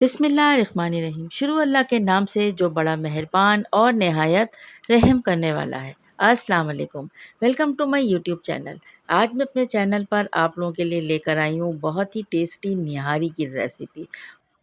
बिस्मिल्लाहिर्रहमानिर्रहीम। शुरू अल्लाह के नाम से जो बड़ा मेहरबान और नहायत रहम करने वाला है। अस्सलाम वालेकुम। Welcome to my YouTube channel. आज मैं अपने चैनल पर आप लोगों के लिए लेकर आई हूँ बहुत ही टेस्टी निहारी की रेसिपी।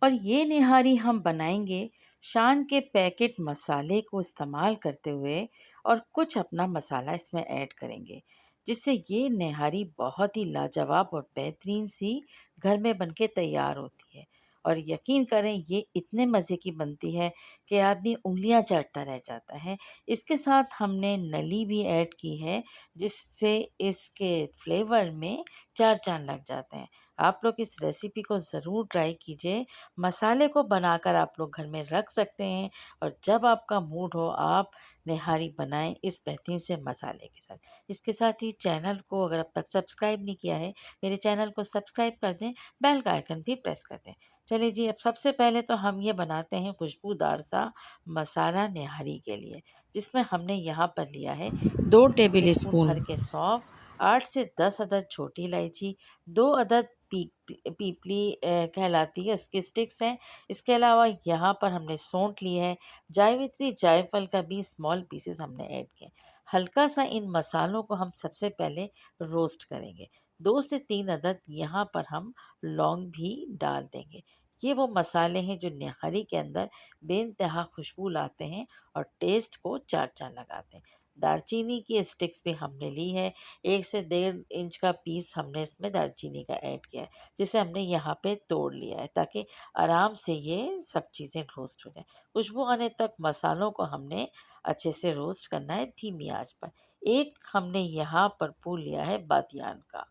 और ये निहारी हम बनाएंगे शान के पैकेट मसाले को इस्तेमाल करते हुए, और कुछ अपना मसाला इसमें ऐड करेंगे, जिससे ये निहारी बहुत ही लाजवाब और बेहतरीन सी घर में बनके तैयार होती है। और यकीन करें, ये इतने मज़े की बनती है कि आदमी उंगलियां चाटता रह जाता है। इसके साथ हमने नली भी ऐड की है, जिससे इसके फ्लेवर में चार चांद लग जाते हैं। आप लोग इस रेसिपी को ज़रूर ट्राई कीजिए। मसाले को बनाकर आप लोग घर में रख सकते हैं, और जब आपका मूड हो आप निहारी बनाएं इस बेहतरीन से मसाले के साथ। इसके साथ ही चैनल को अगर अब तक सब्सक्राइब नहीं किया है, मेरे चैनल को सब्सक्राइब कर दें, बेल का आइकन भी प्रेस कर दें। चलिए जी, अब सबसे पहले तो हम ये बनाते हैं खुशबूदार सा मसाला निहारी के लिए, जिसमें हमने यहाँ पर लिया है 2 टेबल स्पून भर के सौंफ, 8 से 10 अदद छोटी इलायची, 2 अदद पीपली कहलाती है, इसके स्टिक्स हैं। इसके अलावा यहाँ पर हमने सौंठ ली है। जावित्री जायफल का भी स्मॉल पीसेस हमने ऐड किए। हल्का सा इन मसालों को हम सबसे पहले रोस्ट करेंगे। 2 से 3 अदद यहाँ पर हम लौंग भी डाल देंगे। ये वो मसाले हैं जो निहारी के अंदर बेइंतहा खुशबू लाते हैं और टेस्ट को चार चांद लगाते हैं। दालचीनी की स्टिक्स भी हमने ली है। 1 से 1.5 इंच का पीस हमने इसमें दालचीनी का ऐड किया है, जिसे हमने यहाँ पे तोड़ लिया है, ताकि आराम से ये सब चीज़ें रोस्ट हो जाए। खुशबू आने तक मसालों को हमने अच्छे से रोस्ट करना है धीमी आंच पर। एक हमने यहाँ पर फूल लिया है बादियान का।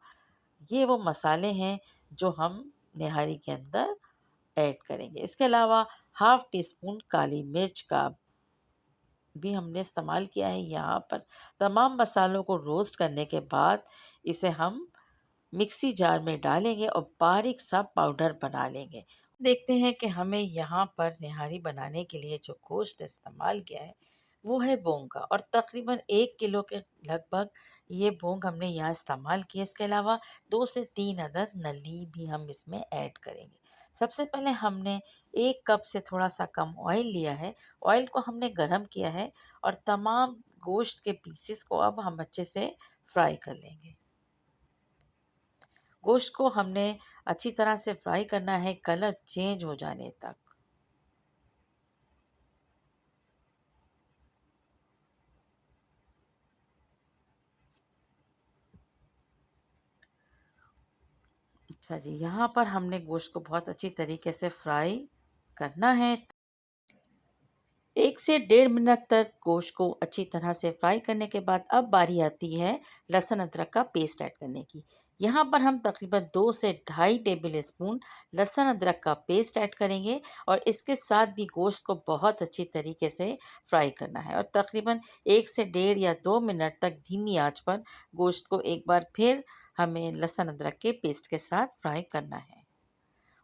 ये वो मसाले हैं जो हम निहारी के अंदर ऐड करेंगे। इसके अलावा हाफ टी स्पून काली मिर्च का भी हमने इस्तेमाल किया है यहाँ पर। तमाम मसालों को रोस्ट करने के बाद इसे हम मिक्सी जार में डालेंगे और बारीक सा पाउडर बना लेंगे। देखते हैं कि हमें यहाँ पर निहारी बनाने के लिए जो गोश्त इस्तेमाल किया है वो है बोंग का, और तकरीबन 1 किलो के लगभग ये बोंग हमने यहाँ इस्तेमाल किया। इसके अलावा 2 से 3 अदद नली भी हम इसमें ऐड करेंगे। सबसे पहले हमने 1 कप से थोड़ा सा कम ऑयल लिया है। ऑयल को हमने गरम किया है, और तमाम गोश्त के पीसेस को अब हम अच्छे से फ्राई कर लेंगे। गोश्त को हमने अच्छी तरह से फ्राई करना है, कलर चेंज हो जाने तक। अच्छा जी, यहाँ पर हमने गोश्त को बहुत अच्छी तरीके से फ्राई करना है। 1 से 1.5 मिनट तक गोश्त को अच्छी तरह से फ्राई करने के बाद अब बारी आती है लहसुन अदरक का पेस्ट ऐड करने की। यहाँ पर हम तकरीबन 2 से 2.5 टेबल स्पून लहसुन अदरक का पेस्ट ऐड करेंगे, और इसके साथ भी गोश्त को बहुत अच्छी तरीके से फ्राई करना है, और तकरीबन 1 से 1.5 या 2 मिनट तक धीमी आंच पर गोश्त को एक बार फिर हमें लहसुन अदरक के पेस्ट के साथ फ्राई करना है।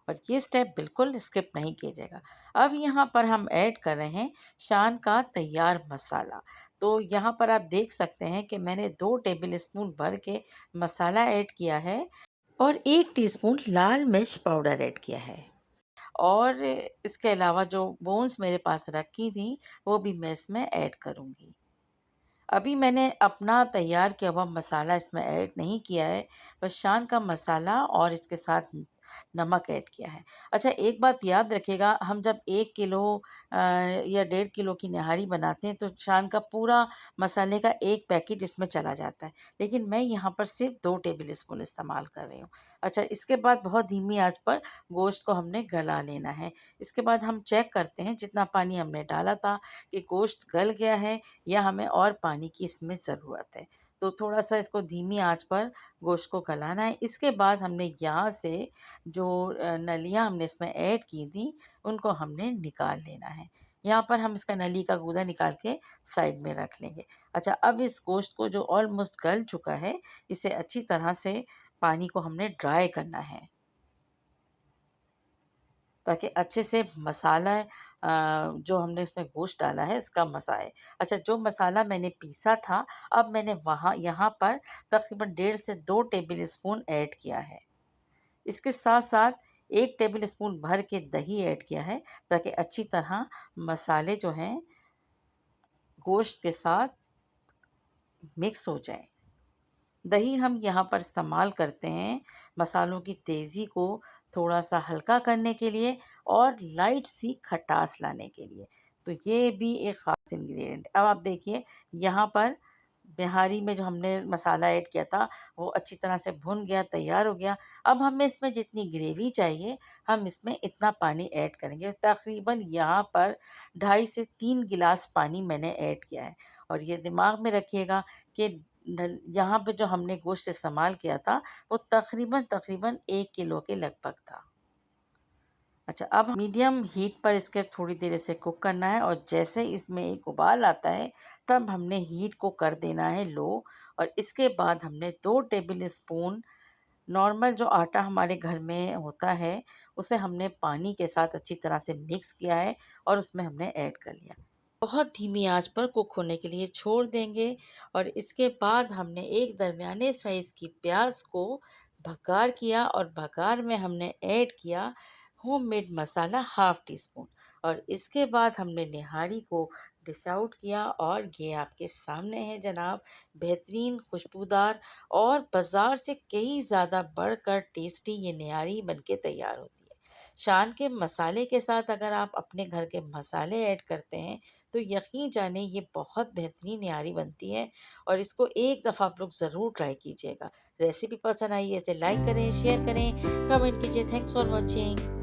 और ये स्टेप बिल्कुल स्किप नहीं कीजिएगा। अब यहाँ पर हम ऐड कर रहे हैं शान का तैयार मसाला। तो यहाँ पर आप देख सकते हैं कि मैंने 2 टेबल स्पून भर के मसाला ऐड किया है, और 1 टीस्पून लाल मिर्च पाउडर ऐड किया है। और इसके अलावा जो बोन्स मेरे पास रखी थी वो भी मैं इसमें ऐड करूँगी। अभी मैंने अपना तैयार किया हुआ मसाला इसमें ऐड नहीं किया है, बस शान का मसाला और इसके साथ नमक ऐड किया है। अच्छा, एक बात याद रखिएगा, हम जब 1 किलो या 1.5 किलो की निहारी बनाते हैं तो शान का पूरा मसाले का एक पैकेट इसमें चला जाता है, लेकिन मैं यहाँ पर सिर्फ 2 टेबल स्पून इस्तेमाल कर रही हूँ। अच्छा, इसके बाद बहुत धीमी आंच पर गोश्त को हमने गला लेना है। इसके बाद हम चेक करते हैं जितना पानी हमने डाला था कि गोश्त गल गया है या हमें और पानी की इसमें ज़रूरत है। तो थोड़ा-सा इसको धीमी आँच पर गोश्त को गलाना है। इसके बाद हमने यहाँ से जो नलियाँ हमने इसमें ऐड की थी, उनको हमने निकाल लेना है। यहाँ पर हम इसका नली का गूदा निकाल के साइड में रख लेंगे। अच्छा, अब इस गोश्त को जो ऑलमोस्ट गल चुका है, इसे अच्छी तरह से पानी को हमने ड्राई करना है, ताकि अच्छे से मसाला जो हमने इसमें गोश्त डाला है इसका मसा है। अच्छा, जो मसाला मैंने पीसा था, अब मैंने वहाँ यहाँ पर तकरीबन 1.5 से 2 टेबल स्पून ऐड किया है। इसके साथ-साथ 1 टेबल स्पून भर के दही ऐड किया है ताकि अच्छी तरह मसाले जो हैं गोश्त के साथ मिक्स हो जाएँ। दही हम यहाँ पर इस्तेमाल करते हैं मसालों की तेज़ी को थोड़ा-सा हल्का करने के लिए और लाइट सी खटास लाने के लिए। तो ये भी एक ख़ास इंग्रीडिएंट। अब आप देखिए यहाँ पर बिहारी में जो हमने मसाला ऐड किया था वो अच्छी तरह से भुन गया, तैयार हो गया। अब हमें इसमें जितनी ग्रेवी चाहिए हम इसमें इतना पानी ऐड करेंगे। तकरीबन यहाँ पर 2.5 से 3 गिलास पानी मैंने ऐड किया है और ये दिमाग में रखिएगा कि यहाँ पे जो हमने गोश्त इस्तेमाल किया था वो तकरीबन 1 किलो के लगभग था। अच्छा, अब मीडियम हीट पर इसके थोड़ी देर इसे कुक करना है और जैसे इसमें एक उबाल आता है तब हमने हीट को कर देना है लो और इसके बाद हमने 2 टेबल स्पून नॉर्मल जो आटा हमारे घर में होता है उसे हमने पानी के साथ अच्छी तरह से मिक्स किया है और उसमें हमने ऐड कर लिया। बहुत धीमी आंच पर कुक होने के लिए छोड़ देंगे और इसके बाद हमने एक दरमियाने साइज़ की प्याज को बघार किया और बघार में हमने ऐड किया होममेड मसाला हाफ़ टी स्पून और इसके बाद हमने निहारी को डिश आउट किया और ये आपके सामने है जनाब, बेहतरीन खुशबूदार और बाज़ार से कई ज़्यादा बढ़कर टेस्टी ये निहारी बनके तैयार होती है। शान के मसाले के साथ अगर आप अपने घर के मसाले ऐड करते हैं तो यकीन जाने ये बहुत बेहतरीन निहारी बनती है और इसको एक दफ़ा आप लोग ज़रूर ट्राई कीजिएगा। रेसिपी पसंद आई है इसे लाइक करें, शेयर करें, कमेंट कीजिए। Thanks for watching.